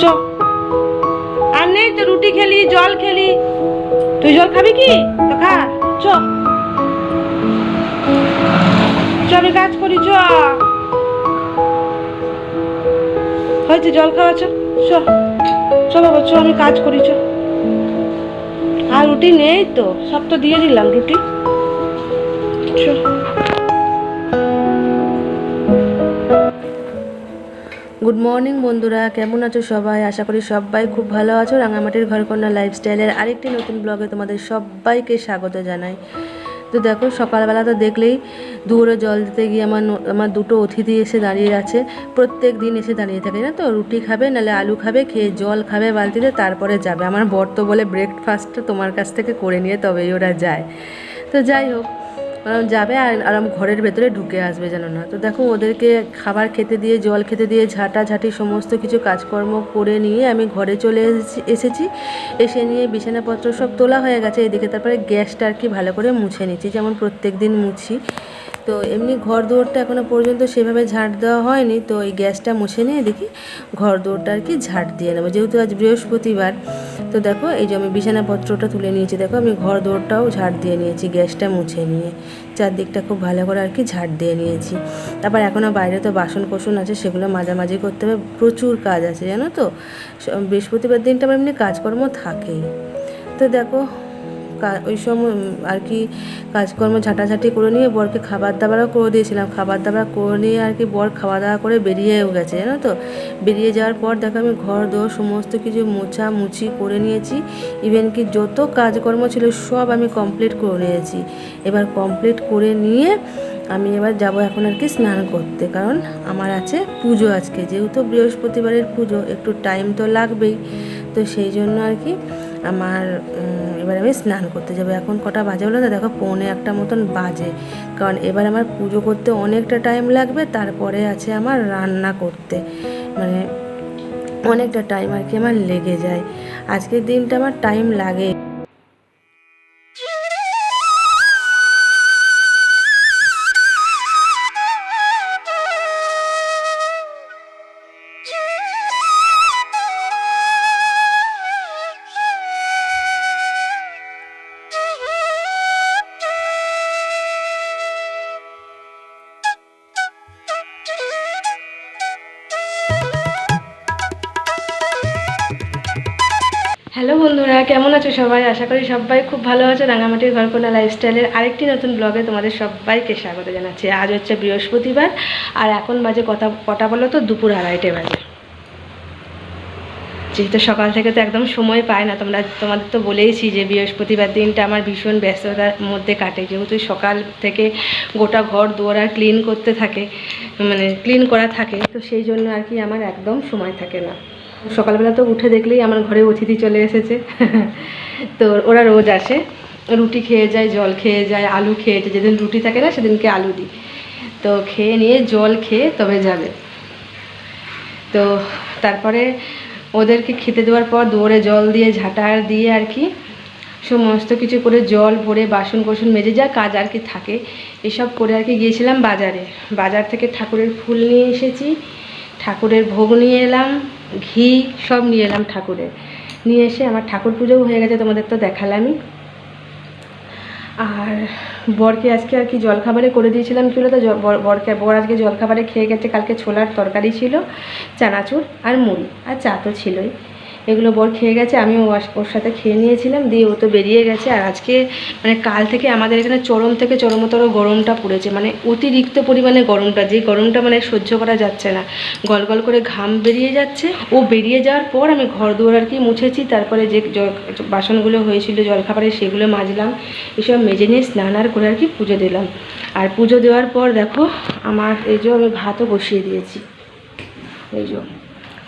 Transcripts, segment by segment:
চ। আর নেই তো, রুটি খেলি, জল খেলি। তুই জল খাবি কি? তো খা। চ চ, আমি কাজ করি। চ, হয়েছে জল খাওয়া। চ চ চ বাবা, চ, আমি কাজ করি। চ। আর রুটি নেই তো, সব তো দিয়ে দিলাম রুটি। চ। গুড মর্নিং বন্ধুরা, কেমন আছো সবাই? আশা করি সবাই খুব ভালো আছো। রাঙামাটির ঘরকন্যা লাইফস্টাইলের আরেকটি নতুন ব্লগে তোমাদের সবাইকে স্বাগত জানাই। তো দেখো, সকালবেলা তো দেখলেই দূরে জল দিতে গিয়ে আমার দুটো অতিথি এসে দাঁড়িয়ে আছে। প্রত্যেক দিন এসে দাঁড়িয়ে থাকে না তো, রুটি খাবে নাহলে আলু খাবে, খেয়ে জল খাবে বালতিতে, তারপরে যাবে। আমার বর তো বলে ব্রেকফাস্টটা তোমার কাছ থেকে করে নিয়ে তবেই ওরা যায়। তো যাই হোক, যাবে আর ঘরের ভেতরে ঢুকে আসবে যেন না। তো দেখো, ওদেরকে খাবার খেতে দিয়ে, জল খেতে দিয়ে, ঝাঁটাঝাঁটি সমস্ত কিছু কাজকর্ম করে নিয়ে আমি ঘরে চলে এসেছি। এসে নিয়ে বিছানাপত্র সব তোলা হয়ে গেছে এদিকে। তারপরে গ্যাসটা আর কি ভালো করে মুছে নিচ্ছি, যেমন প্রত্যেক দিন মুছি। তো এমনি ঘর দুয়ারটা এখনও পর্যন্ত সেভাবে ঝাঁট দেওয়া হয়নি। তো এই গ্যাসটা মুছে নিয়ে দেখি ঘর দুয়ারটা আর কি ঝাঁট দিয়ে নেবো, যেহেতু আজ বৃহস্পতিবার। তো দেখো, এই যে আমি বিছানাপত্রটা তুলে নিয়েছি। দেখো, আমি ঘর দুয়ারটাও ঝাঁট দিয়ে নিয়েছি গ্যাসটা মুছে নিয়ে। চারদিকটা খুব ভালো করে আর কি ঝাঁট দিয়ে নিয়েছি। তারপর এখনও বাইরে তো বাসন কোসন আছে, সেগুলো মাঝামাঝি করতে হবে। প্রচুর কাজ আছে জানো তো, বৃহস্পতিবার দিনটা আমার এমনি কাজকর্ম থাকেই। তো দেখো, ওই সময় আর কি কাজকর্ম ঝাঁটাঝাঁটি করে নিয়ে বরকে খাবার দাবারও করে দিয়েছিলাম। খাবার দাবার করে নিয়ে আর কি বর খাওয়া দাওয়া করে বেরিয়েও গেছে জানো তো। বেরিয়ে যাওয়ার পর দেখো, আমি ঘর দোর সমস্ত কিছু মোছামুছি করে নিয়েছি। ইভেন কি যত কাজকর্ম ছিল সব আমি কমপ্লিট করে নিয়েছি। এবার কমপ্লিট করে নিয়ে আমি এবার যাব এখন আর কি স্নান করতে, কারণ আমার আছে পুজো আজকে। যেহেতু বৃহস্পতিবারের পুজো, একটু টাইম তো লাগবেই। তো সেই জন্য আর কি আমার এবার আমি স্নান করতে যাবো। এখন কটা বাজে বলো তো? দেখো, 1:45 মতন বাজে। কারণ এবার আমার পুজো করতে অনেকটা টাইম লাগবে, তারপরে আছে আমার রান্না করতে, মানে অনেকটা টাইম আর কি আমার লেগে যায়। আজকের দিনটা আমার টাইম লাগে। হ্যালো বন্ধুরা, কেমন আছো সবাই? আশা করি সবাই খুব ভালো আছো। রাঙামাটির ঘরকন্যা লাইফস্টাইলের আরেকটি নতুন ব্লগে তোমাদের সবাইকে স্বাগত জানাচ্ছি। আজ হচ্ছে বৃহস্পতিবার, আর এখন বাজে কটা বলো তো? দুপুর 2:30 বাজে। যেহেতু সকাল থেকে তো একদম সময় পায় না, তোমাদের তো বলেইছি যে বৃহস্পতিবার দিনটা আমার ভীষণ ব্যস্ততার মধ্যে কাটে। যেহেতু সকাল থেকে গোটা ঘর দুয়ার আর ক্লিন করতে থাকে, মানে ক্লিন করা থাকে, তো সেই জন্য আর কি আমার একদম সময় থাকে না। সকালবেলা তো উঠে দেখলেই আমার ঘরে অতিথি চলে এসেছে। তো ওরা রোজ আসে, রুটি খেয়ে যায়, জল খেয়ে যায়, আলু খেয়ে যায়। যেদিন রুটি থাকে না সেদিনকে আলু দিই। তো খেয়ে নিয়ে জল খেয়ে তবে যাবে। তো তারপরে ওদেরকে খেতে দেওয়ার পর দৌড়ে জল দিয়ে ঝাঁটার দিয়ে আর কি সমস্ত কিছু করে জল ভরে বাসন কোসন মেজে যা কাজ আর কি থাকে এসব করে আর কি গিয়েছিলাম বাজারে। বাজার থেকে ঠাকুরের ফুল নিয়ে এসেছি, ঠাকুরের ভোগ নিয়ে এলাম, ঘি সব নিয়ে এলাম ঠাকুরের। নিয়ে এসে আমার ঠাকুর পুজোও হয়ে গেছে, তোমাদের তো দেখালামই। আর বরকে আজকে আর কি জলখাবারে করে দিয়েছিলাম কি বলতো, বর আজকে জলখাবারে খেয়ে গেছে কালকে ছোলার তরকারি ছিল, চানাচুর আর মুড়ি, আর চা তো ছিলই। এগুলো বর খেয়ে গেছে, আমিও ওর সাথে খেয়ে নিয়েছিলাম, দিয়ে ও তো বেরিয়ে গেছে। আর আজকে মানে কাল থেকে আমাদের এখানে চরম থেকে চরমতর গরমটা পড়েছে, মানে অতিরিক্ত পরিমাণে গরমটা, যে গরমটা মানে সহ্য করা যাচ্ছে না। গল গল করে ঘাম বেরিয়ে যাচ্ছে। ও বেরিয়ে যাওয়ার পর আমি ঘর দুয়ার আর কি মুছেছি, তারপরে যে বাসনগুলো হয়েছিল জলখাবারে সেগুলো মাজলাম, এসব মেজে নিয়ে স্নান আর করে আর কি পুজো দিলাম। আর পুজো দেওয়ার পর দেখো, আমার এই যে আমি ভাতও বসিয়ে দিয়েছি, এই যে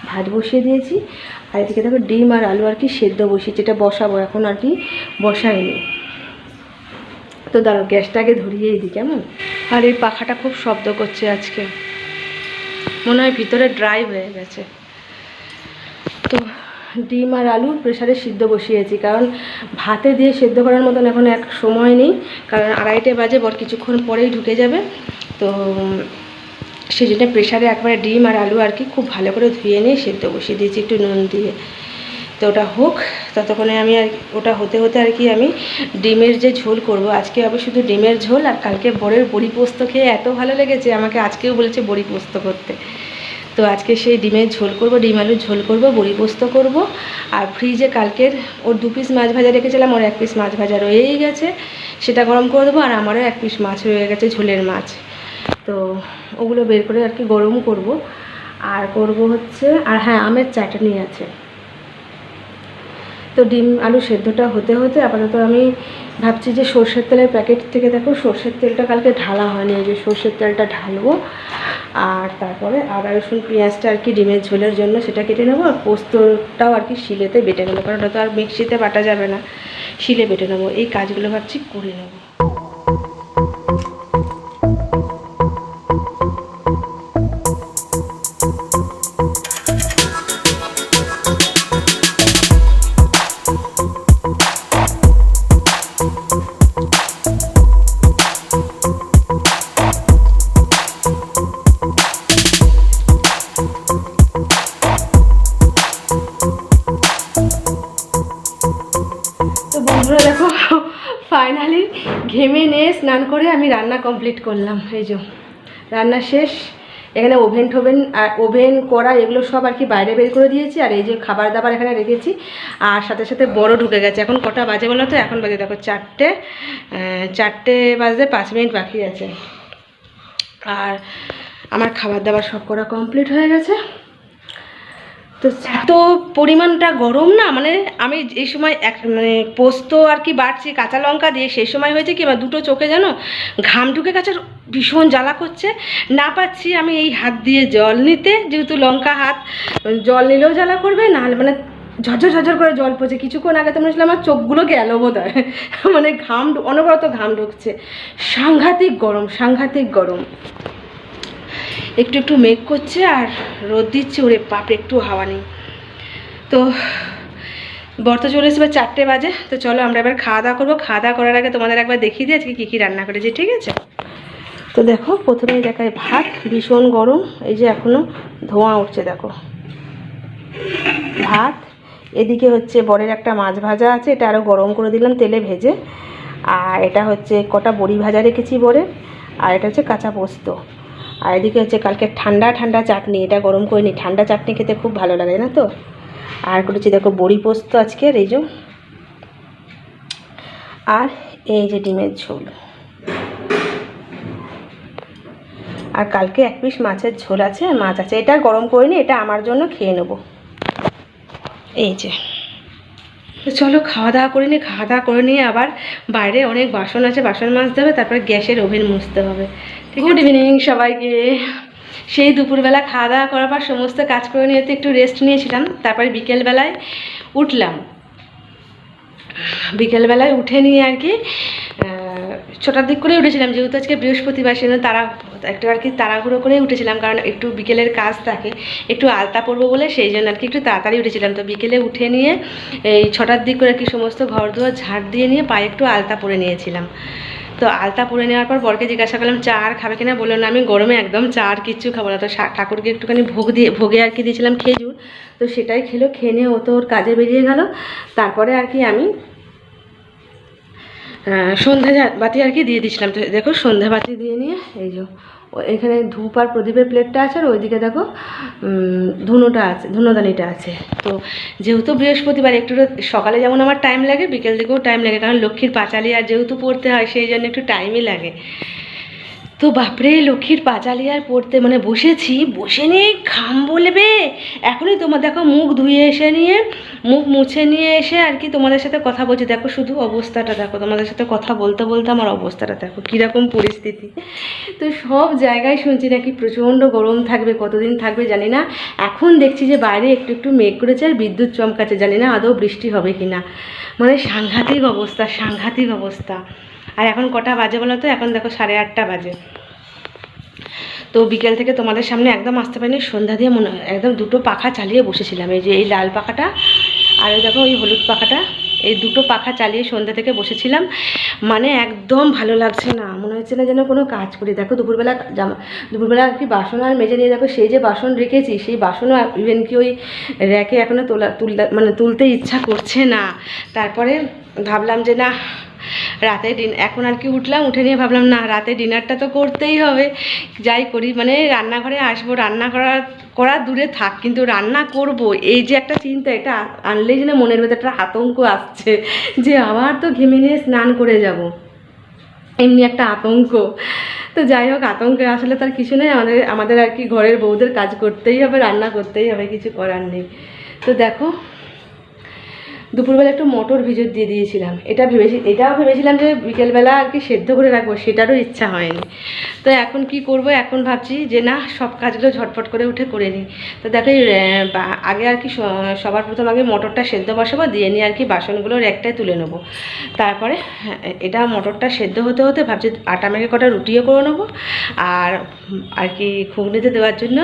ভাত বসিয়ে দিয়েছি। আর এদিকে দেখো ডিম আর আলু আর কি সেদ্ধ বসিয়েছি, যেটা বসাবো এখন আর কি বসাইনি। তো দাঁড়াও, গ্যাসটাকে ধরিয়েই দিই কেমন। আর এই পাখাটা খুব শব্দ করছে আজকে, মনে হয় ভিতরে ড্রাই হয়ে গেছে। তো ডিম আর আলু প্রেসারে সিদ্ধ বসিয়েছি, কারণ ভাতে দিয়ে সেদ্ধ করার মতন এখন এক সময় নেই, কারণ 2:30 বাজে, বর কিছুক্ষণ পরেই ঢুকে যাবে। তো সেই জন্য প্রেশারে একবারে ডিম আর আলু আর কি খুব ভালো করে ধুয়ে নিয়ে সেদ্ধ বসিয়ে দিয়েছি একটু নুন দিয়ে। তো ওটা হোক, ততক্ষণে আমি আর ওটা হতে হতে আর কি আমি ডিমের যে ঝোল করব। আজকে হবে শুধু ডিমের ঝোল, আর কালকে বরের বড়ি পোস্ত খেয়ে এত ভালো লেগেছে আমাকে, আজকেও বলেছে বড়ি পোস্ত করতে। তো আজকে সেই ডিমের ঝোল করব, ডিম আলুর ঝোল করব, বড়ি পোস্ত করব। আর ফ্রিজে কালকের ওর 2 পিস মাছ ভাজা রেখেছিলাম, ওর 1 পিস মাছ ভাজা রয়েই গেছে, সেটা গরম করে দেবো। আর আমারও 1 পিস মাছ রয়ে গেছে, ঝোলের মাছ। তো ওগুলো বের করে আর কি গরম করব। আর করব হচ্ছে, আর হ্যাঁ, আমের চাটনি আছে। তো ডিম আলু সেদ্ধটা হতে হতে আপাতত আমি ভাবছি যে সর্ষের তেলের প্যাকেট থেকে, দেখো সর্ষের তেলটা কালকে ঢালা হয়নি, এই যে সর্ষের তেলটা ঢালবো। আর তারপরে আদা রসুন পেঁয়াজটা আর কি ডিমের ঝোলের জন্য সেটা কেটে নেবো। আর পোস্তটাও আর কি শিলেতে বেটে নেবো, কারণ ওটা তো আর মিক্সিতে বাটা যাবে না, শিলে বেটে নেবো। এই কাজগুলো ভাবছি করে নেবো। দেখো ফাইনালি ঘেমে নিয়ে স্নান করে আমি রান্না কমপ্লিট করলাম। এই যে রান্না শেষ। এখানে ওভেন করা এগুলো সব আর কি বাইরে বের করে দিয়েছি। আর এই যে খাবার দাবার এখানে রেখেছি। আর সাথে সাথে বড় ঢুকে গেছে। এখন কটা বাজে বলো তো? এখন বাজে দেখো 4টে বাজতে 5 মিনিট বাকি আছে। আর আমার খাবার দাবার সব করা কমপ্লিট হয়ে গেছে। তো এত পরিমাণটা গরম না, মানে আমি এই সময় মানে পোস্ত আর কি বাটছি কাঁচা লঙ্কা দিয়ে, সেই সময় হয়েছে কি আমার দুটো চোখে যেন ঘাম ঢুকে গেছে, ভীষণ জ্বালা করছে। না পাচ্ছি আমি এই হাত দিয়ে জল নিতে, যেহেতু লঙ্কা হাত, জল নিলেও জ্বালা করবে, নাহলে মানে ঝরঝর ঝরঝর করে জল পড়ছে। কিছুক্ষণ আগে তো মনে হচ্ছিল আমার চোখগুলো গেল বোধ হয়, মানে অনবরত ঘাম ঢুকছে। সাংঘাতিক গরম, সাংঘাতিক গরম। একটু একটু মেঘ করছে আর রোদ দিচ্ছে, ওরে বাপরে একটু হাওয়া নেই। তো বর্ত চলে এসে 4টে বাজে। তো চলো আমরা এবার খাওয়া দাওয়া করবো। খাওয়া দাওয়া করার আগে তোমাদের একবার দেখিয়ে দিই আজকে কী কী রান্না করেছি, ঠিক আছে? তো দেখো প্রথমেই দেখায় ভাত, ভীষণ গরম, এই যে এখনও ধোঁয়া উঠছে দেখো ভাত। এদিকে হচ্ছে বরের একটা মাছ ভাজা আছে, এটা আরও গরম করে দিলাম তেলে ভেজে। আর এটা হচ্ছে কটা বড়ি ভাজা রেখেছি বরের। আর এটা হচ্ছে কাঁচা পোস্ত। আর এদিকে হচ্ছে কালকে ঠান্ডা ঠান্ডা চাটনি, এটা গরম করে নিই, ঠান্ডা চাটনি খেতে খুব ভালো লাগে না তো। আর করেছি দেখো বড়ি পোস্ত আজকের, এই যে। আর এই যে ডিমের ঝোল। আর কালকে 1 পিস মাছের ঝোল আছে, মাছ আছে, এটা গরম করে নিই, এটা আমার জন্য খেয়ে নেব। এই যে তো চলো খাওয়া দাওয়া করে নিই। খাওয়া দাওয়া করে নিয়ে আবার বাইরে অনেক বাসন আছে, বাসন মাজতে হবে, তারপরে গ্যাসের ওভেন মুছতে হবে। গুড ইভিনিং সবাইকে। সেই দুপুরবেলা খাওয়া দাওয়া করার পর সমস্ত কাজ করে নিয়ে একটু রেস্ট নিয়েছিলাম। তারপরে বিকেলবেলায় উঠলাম। বিকেলবেলায় উঠে নিয়ে আর কি 6টার দিক করে উঠেছিলাম, যেহেতু আজকে বৃহস্পতিবার, সেজন্য একটু আর কি তাড়াহুড়ো করে উঠেছিলাম, কারণ একটু বিকেলের কাজ থাকে, একটু আলতা পরবো বলে, সেই জন্য আর কি একটু তাড়াতাড়ি উঠেছিলাম। তো বিকেলে উঠে নিয়ে এই 6টার দিক করে আর কি সমস্ত ঘর দুয়ার ঝাড় দিয়ে নিয়ে পায়ে একটু আলতা পরে নিয়েছিলাম। তো আলতা পরে নেওয়ার পর বরকে জিজ্ঞাসা করলাম চা আর খাবে কিনা, বললো না আমি গরমে একদম চা আর কিচ্ছু খাবো না। তো ঠাকুরকে একটুখানি ভোগে আর কি দিয়েছিলাম খেজুর, তো সেটাই খেলো। খেয়ে নিয়ে ও তো ওর কাজে বেরিয়ে গেল। তারপরে আর কি আমি সন্ধ্যা বাতি আর কি দিয়ে দিচ্ছিলাম। তো দেখো সন্ধ্যা বাতি দিয়ে নিয়ে এই যে এখানে ধূপ আর প্রদীপের প্লেটটা আছে, আর ওইদিকে দেখো ধুনোটা আছে, ধুনোদানিটা আছে। তো যেহেতু বৃহস্পতিবার একটু সকালে যেমন আমার টাইম লাগে, বিকেল দিকেও টাইম লাগে, কারণ লক্ষ্মীর পাঁচালি আর যেহেতু পড়তে হয়, সেই জন্য একটু টাইমই লাগে। তো বাপরে লক্ষ্মীর পাঁচালি আর পড়তে মানে বসে নিয়ে ঘাম বলবে। এখনই তোমার দেখো মুখ ধুয়ে এসে নিয়ে, মুখ মুছে নিয়ে এসে আর কি তোমাদের সাথে কথা বলছি। দেখো শুধু অবস্থাটা দেখো, তোমাদের সাথে কথা বলতে বলতে আমার অবস্থাটা দেখো কীরকম পরিস্থিতি। তো সব জায়গায় শুনছি নাকি প্রচণ্ড গরম থাকবে, কতদিন থাকবে জানি না। এখন দেখছি যে বাইরে একটু একটু মেঘ করেছে আর বিদ্যুৎ চমকাচ্ছে, জানি না আদৌ বৃষ্টি হবে কি না। মানে সাংঘাতিক অবস্থা, সাংঘাতিক অবস্থা। আর এখন কটা বাজে বলো তো? এখন দেখো 8:30 বাজে। তো বিকেল থেকে তোমাদের সামনে একদম আসতে পারিনি, সন্ধ্যা দিয়ে একদম 2টো পাখা চালিয়ে বসেছিলাম। এই যে এই লাল পাখাটা আর ওই দেখো ওই হলুদ পাখাটা, এই দুটো পাখা চালিয়ে সন্ধ্যা থেকে বসেছিলাম, মানে একদম ভালো লাগছে না, মনে হচ্ছে না যেন কোনো কাজ করি। দেখো দুপুরবেলা আর কি বাসন আর মেজে নিয়ে, দেখো সেই যে বাসন রেখেছি সেই বাসনও ইভেন কি ওই র্যাকে এখনও তুলতে ইচ্ছা করছে না। তারপরে ভাবলাম যে না রাতে এখন আর কি উঠলাম, উঠে নিয়ে ভাবলাম না রাতে ডিনারটা তো করতেই হবে, যাই করি মানে রান্নাঘরে আসবো, রান্না করা দূরে থাক, কিন্তু রান্না করব এই যে একটা চিন্তা, এটা আনলেই যেন মনের ভেতরে একটা আতঙ্ক আসছে যে আবার তো ঘেমে নিয়ে স্নান করে যাব, এমনি একটা আতঙ্ক। তো যাই হোক, আতঙ্কে আসলে তার কিছু নেই, আমাদের আর কি ঘরের বউদের কাজ করতেই হবে, রান্না করতেই হবে, কিছু করার নেই। তো দেখো দুপুরবেলা একটু মটর ভিজত দিয়ে দিয়েছিলাম, এটাও ভেবেছিলাম যে বিকেলবেলা আর কি সেদ্ধ করে রাখবো, সেটারও ইচ্ছা হয়নি। তো এখন কি করব, এখন ভাবছি যে না সব কাজগুলো ঝটপট করে উঠে করে নিই। তো দেখো আগে আর কি সবার প্রথম আগে মটরটা সেদ্ধ বসাবো, দিয়ে নিয়ে আর কি বাসনগুলোর একটাই তুলে নেবো। তারপরে এটা মটরটা সেদ্ধ হতে হতে ভাবছি আটা মেখে কটা রুটিও করে নেবো, আর কি ঘুগনিতে দেওয়ার জন্য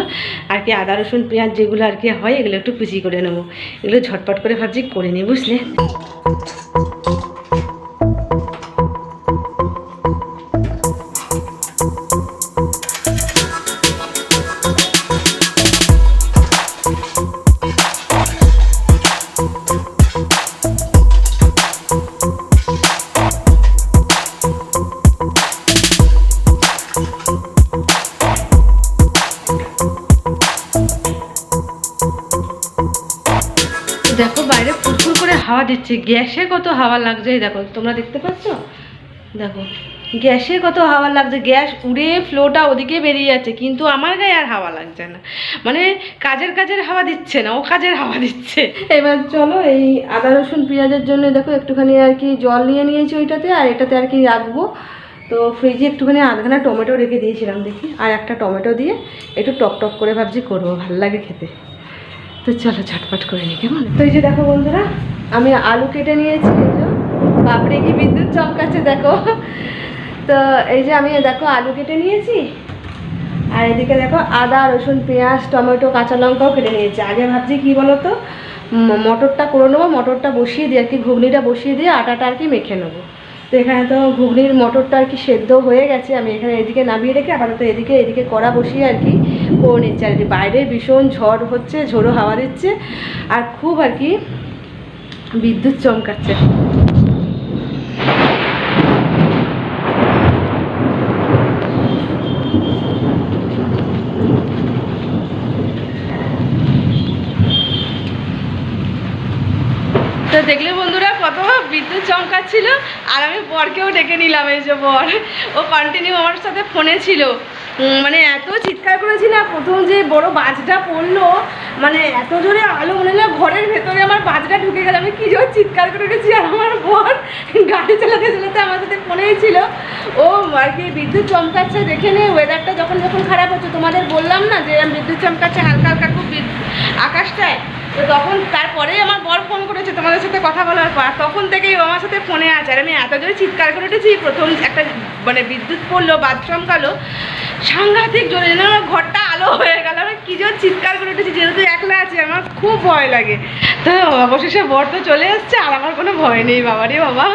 আর কি আদা রসুন পেঁয়াজ যেগুলো আর কি হয় এগুলো একটু কুচি করে নেবো। এগুলো ঝটপট করে ভাবছি করে নিই, বুঝলে। দেখো বাইরে ফুরফুর করে হাওয়া দিচ্ছে, গ্যাসে কত হাওয়া লাগছে, দেখো তোমরা দেখতে পাচ্ছ, দেখো গ্যাসে কত হাওয়া লাগছে, গ্যাস উড়ে ফ্লোটা ওদিকে বেরিয়ে যাচ্ছে, কিন্তু আমার গায়ে আর হাওয়া লাগছে না, মানে কাজের হাওয়া দিচ্ছে না, ও কাজের হাওয়া দিচ্ছে। এবার চলো এই আদা রসুন পেঁয়াজের জন্য দেখো একটুখানি আর কি জল নিয়ে নিয়েছি ওইটাতে, আর এটাতে আর কি রাখবো। তো ফ্রিজে একটুখানি আধখানা টমেটো রেখে দিয়েছিলাম, দেখি আর একটা টমেটো দিয়ে একটু টক করে ভাবছি করবো, ভালো লাগে খেতে। তো চলো ঝটপট করে নিই, কেমন। তো এই যে দেখো বন্ধুরা আমি আলু কেটে নিয়েছি, এই যে বাপরে কি বিদ্যুৎ চমকাচ্ছে দেখো। তো এই যে আমি দেখো আলু কেটে নিয়েছি, আর এদিকে দেখো আদা রসুন পেঁয়াজ টমেটো কাঁচা লঙ্কাও কেটে নিয়েছি। আগে ভাবছি কি বলো তো, মটরটা করে নেবো, মটরটা বসিয়ে দিয়ে আর কি ঘুগনিটা বসিয়ে দিয়ে আটাটা আর কি মেখে নেবো। তো এখানে তো ঘুগনির মটরটা আর কি সেদ্ধ হয়ে গেছে, আমি এখানে এদিকে নামিয়ে রেখে আপাতত এদিকে কড়া বসিয়ে আর কি করে নিচ্ছে। আর বাইরে ভীষণ ঝড় হচ্ছে, ঝোড়ো হাওয়া দিচ্ছে, আর খুব আর কি বিদ্যুৎ চমকাচ্ছে। তো দেখলে বন্ধুরা কত বিদ্যুৎ চমকাচ্ছিল, আর আমি বরকেও ডেকে নিলাম, এই যে বর ও কন্টিনিউ আমার সাথে ফোনে ছিল, মানে এত চিৎকার করেছি না, প্রথম যে বড় বাজটা পড়লো, মানে এত জোরে আলো, মনে হলো ঘরের ভেতরে আমার বাজটা ঢুকে গেল, আমি কি জোর চিৎকার করে উঠেছি। আর আমার বর গাড়ি চালাতে আমার সাথে ফোনেই ছিল, ও আর কি বিদ্যুৎ চমকাচ্ছে দেখে নিয়ে, ওয়েদারটা যখন খারাপ হচ্ছে, তোমাদের বললাম না যে বিদ্যুৎ চমকাচ্ছে হালকা হালকা খুব আকাশটায়, তো তখন তারপরেই আমার বর ফোন করেছে তোমাদের সাথে কথা বলার পর, তখন থেকেই ও আমার সাথে ফোনে আছে। আর আমি এত জোরে চিৎকার করে উঠেছি, প্রথম একটা মানে বিদ্যুৎ পড়লো, বাদ চমকালো সাংঘাতিক জোরে, যেন আমার ঘরটা আলো হয়ে গেল, আমি কী জোর চিৎকার করে উঠেছি, যেহেতু একলা আছি আমার খুব ভয় লাগে। তো অবশেষে বর তো চলে এসছে, আর আমার কোনো ভয় নেই, বাবারে বাবা,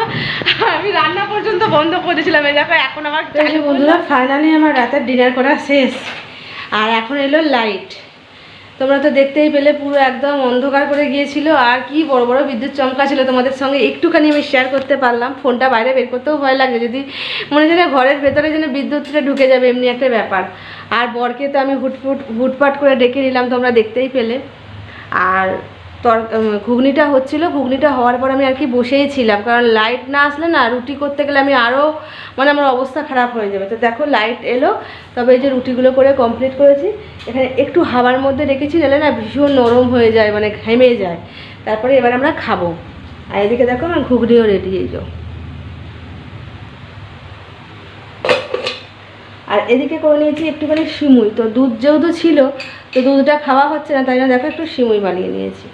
আমি রান্না পর্যন্ত বন্ধ করে দিয়েছিলাম। এই দেখো এখন আমার বন্ধুরা ফাইনালি আমার রাতের ডিনার করা শেষ, আর এখন এলো লাইট। তোমরা তো দেখতেই পেলে পুরো একদম অন্ধকার করে গিয়েছিল, আর কি বড় বড় বিদ্যুৎ চমকা ছিল, তোমাদের সঙ্গে একটুখানি আমি শেয়ার করতে পারলাম। ফোনটা বাইরে বের করতেও ভয় লাগে, যদি মনে হয় ঘরের ভেতরে যেন বিদ্যুৎটা ঢুকে যাবে, এমনি একটা ব্যাপার। আর বরকে তো আমি হুটপাট করে ডেকে নিলাম, তোমরা দেখতেই পেলে। আর ঘুগনিটা ঘুগনিটা হওয়ার পর আমি আর কি বসেই ছিলাম, কারণ লাইট না আসলে না রুটি করতে গেলে আমি আরও মানে আমার অবস্থা খারাপ হয়ে যাবে। তো দেখো লাইট এলো, তবে এই যে রুটিগুলো করে কমপ্লিট করেছি, এখানে একটু হাওয়ার মধ্যে রেখেছি, নাহলে না ভীষণ নরম হয়ে যায়, মানে ঘেমে যায়। তারপরে এবার আমরা খাবো। আর এদিকে দেখো আমার ঘুগনিও রেডি, এই যে। আর এদিকে করে নিয়েছি একটুখানি সিমুই, তো দুধ যেহেতু ছিল, তো দুধটা খাওয়া হচ্ছে না, তাই না দেখো একটু সিমুই বানিয়ে নিয়েছি।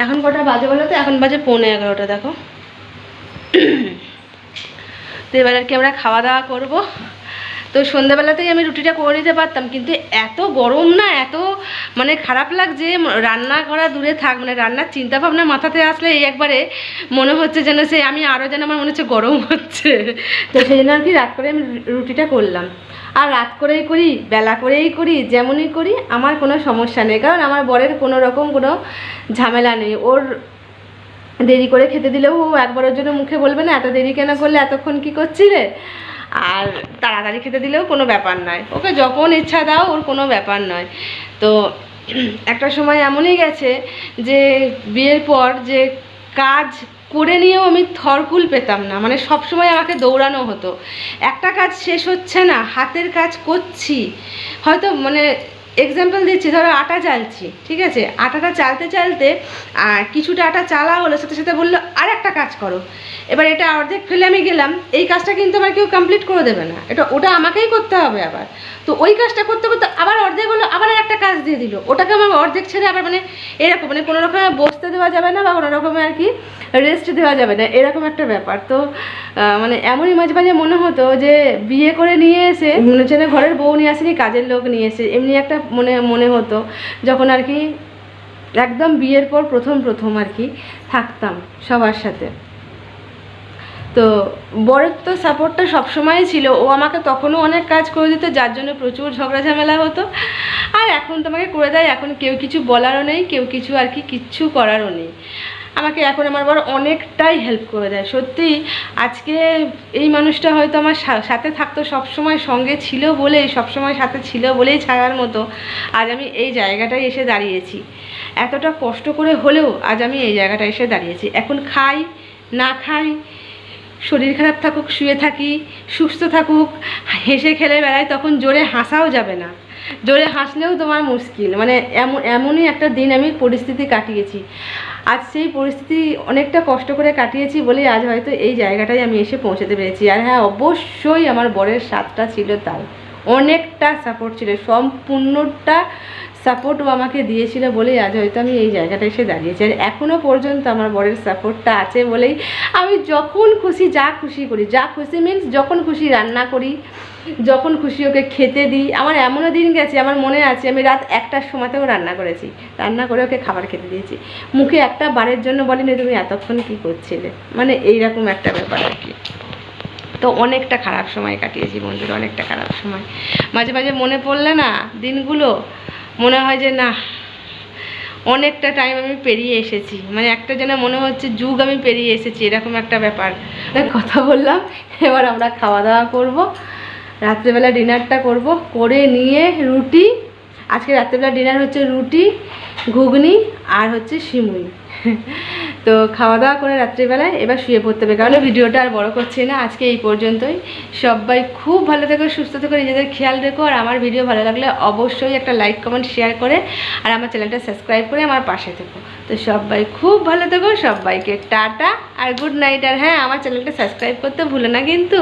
এখন কটা বাজে বলো তো, এখন বাজে 11:15, দেখো। তো এবার আর কি আমরা খাওয়া দাওয়া করবো। তো সন্ধ্যাবেলাতেই আমি রুটিটা করে নিতে পারতাম, কিন্তু এত গরম না, এত মানে খারাপ লাগছে, রান্না করা দূরে থাক, মানে রান্নার চিন্তা ভাবনা মাথাতে আসলে এই একবারে মনে হচ্ছে যেন সে আমি আরও যেন আমার মনে হচ্ছে গরম হচ্ছে। তো সেই জন্য আর কি রাত করে আমি রুটিটা করলাম। আর রাত করেই করি, বেলা করেই করি, যেমনই করি আমার কোনো সমস্যা নেই, কারণ আমার বরের কোনো রকম কোনো ঝামেলা নেই। ওর দেরি করে খেতে দিলেও ও একবারের জন্য মুখে বলবে না এত দেরি কেন করলে, এতক্ষণ কী করছিলে। আর তাড়াতাড়ি খেতে দিলেও কোনো ব্যাপার নয়, ওকে যখন ইচ্ছা দাও, ওর কোনো ব্যাপার নয়। তো একটা সময় এমনই গেছে যে বিয়ের পর যে কাজ করে নিয়েও আমি থরকুল পেতাম না, মানে সব সময় আমাকে দৌড়ানো হতো। একটা কাজ শেষ হচ্ছে না, হাতের কাজ করছি, হয়তো মানে এক্সাম্পল দিচ্ছি, ধরো আটা চালছি, ঠিক আছে, আটাটা চালতে চালতে কিছুটা আটা চালা হলো, সাথে সাথে বললো আর একটা কাজ করো। এবার এটা অর্ধেক ফেলে আমি গেলাম, এই কাজটা কিন্তু আমার কেউ কমপ্লিট করে দেবে না, ওটা আমাকেই করতে হবে আবার। তো ওই কাজটা করতে করতে আবার অর্ধেক হলো, আবার একটা কাজ দিয়ে দিল, ওটাকে আমার অর্ধেক ছেড়ে আবার মানে এরকম, মানে কোনো রকমে বসতে দেওয়া যাবে না বা কোনো রকমে আর কি রেস্ট দেওয়া যাবে না, এরকম একটা ব্যাপার। তো মানে এমনই মাঝে মাঝে মনে হতো যে বিয়ে করে নিয়ে এসে মনে হচ্ছে না ঘরের বউ নিয়ে আসেনি, কাজের লোক নিয়ে এসে, এমনি একটা মনে হতো যখন আর কি একদম বিয়ের পর প্রথম আর কি থাকতাম সবার সাথে। তো বরের তো সাপোর্টটা সবসময়ই ছিল, ও আমাকে তখনও অনেক কাজ করে দিত, যার জন্য প্রচুর ঝগড়া ঝামেলা হতো। আর এখন তোমাকে করে দেয়, এখন কেউ কিছু বলারও নেই, কেউ কিছু আর কি কিচ্ছু করারও নেই। আমাকে এখন আমার বর অনেকটাই হেল্প করে দেয়। সত্যি আজকে এই মানুষটা হয়তো আমার সাথে থাকতো, সবসময় সঙ্গে ছিল বলেই, সবসময় সাথে ছিল বলেই ছায়ার মতো আজ আমি এই জায়গাটায় এসে দাঁড়িয়েছি। এতটা কষ্ট করে হলেও আজ আমি এই জায়গাটায় এসে দাঁড়িয়েছি। এখন খাই না খাই, শরীর খারাপ থাকুক, শুয়ে থাকি, সুস্থ থাকুক, হেসে খেলে বেড়াই, তখন জোরে হাসাও যাবে না, জোরে হাসলেও তোমার মুশকিল। মানে এমনই একটা দিন আমি পরিস্থিতি কাটিয়েছি। আজ সেই পরিস্থিতি অনেকটা কষ্ট করে কাটিয়েছি বলেই আজ হয়তো এই জায়গাটায় আমি এসে পৌঁছাতে পেরেছি। আর হ্যাঁ, অবশ্যই আমার বরের সাথটা ছিল, তাই অনেকটা সাপোর্ট ছিল, সম্পূর্ণটা সাপোর্ট ও আমাকে দিয়েছিল বলেই আজ হয়তো আমি এই জায়গাটা এসে দাঁড়িয়েছি। আর এখনও পর্যন্ত আমার বরের সাপোর্টটা আছে বলেই আমি যখন খুশি যা খুশি করি, যা খুশি মিনস যখন খুশি রান্না করি, যখন খুশি ওকে খেতে দিই। আমার এমনও দিন গেছে, আমার মনে আছে আমি রাত 1টার সময়তেও রান্না করেছি, রান্না করে ওকে খাবার খেতে দিয়েছি, মুখে একটা বারের জন্য বলিনি তুমি এতক্ষণ কী করছিলে, মানে এইরকম একটা ব্যাপার আর কি। তো অনেকটা খারাপ সময় কাটিয়েছি বন্ধুরা, অনেকটা খারাপ সময়। মাঝে মাঝে মনে পড়লে না দিনগুলো, মনে হয় যে না অনেকটা টাইম আমি পেরিয়ে এসেছি, মানে একটা যেন মনে হচ্ছে যুগ আমি পেরিয়ে এসেছি, এরকম একটা ব্যাপার। কথা বললাম, এবার আমরা খাওয়া দাওয়া করব, রাত্রেবেলা ডিনারটা করব, করে নিয়ে রুটি, আজকে রাত্রেবেলা ডিনার হচ্ছে রুটি, ঘুগনি আর হচ্ছে সিমুই। তো খাওয়া দাওয়া করে রাত্রিবেলায় এবার শুয়ে পড়তে হবে, কারণ ভিডিওটা আর বড় করছি না, আজকে এই পর্যন্তই। সবাই খুব ভালো থেকো, সুস্থ থেকো, নিজেদের খেয়াল রেখো। আর আমার ভিডিও ভালো লাগলে অবশ্যই একটা লাইক কমেন্ট শেয়ার করে আর আমার চ্যানেলটা সাবস্ক্রাইব করে আমার পাশে থেকো। তো সবাই খুব ভালো থেকো, সবাইকে টাটা আর গুড নাইট। আর হ্যাঁ, আমার চ্যানেলটা সাবস্ক্রাইব করতে ভুলো না কিন্তু।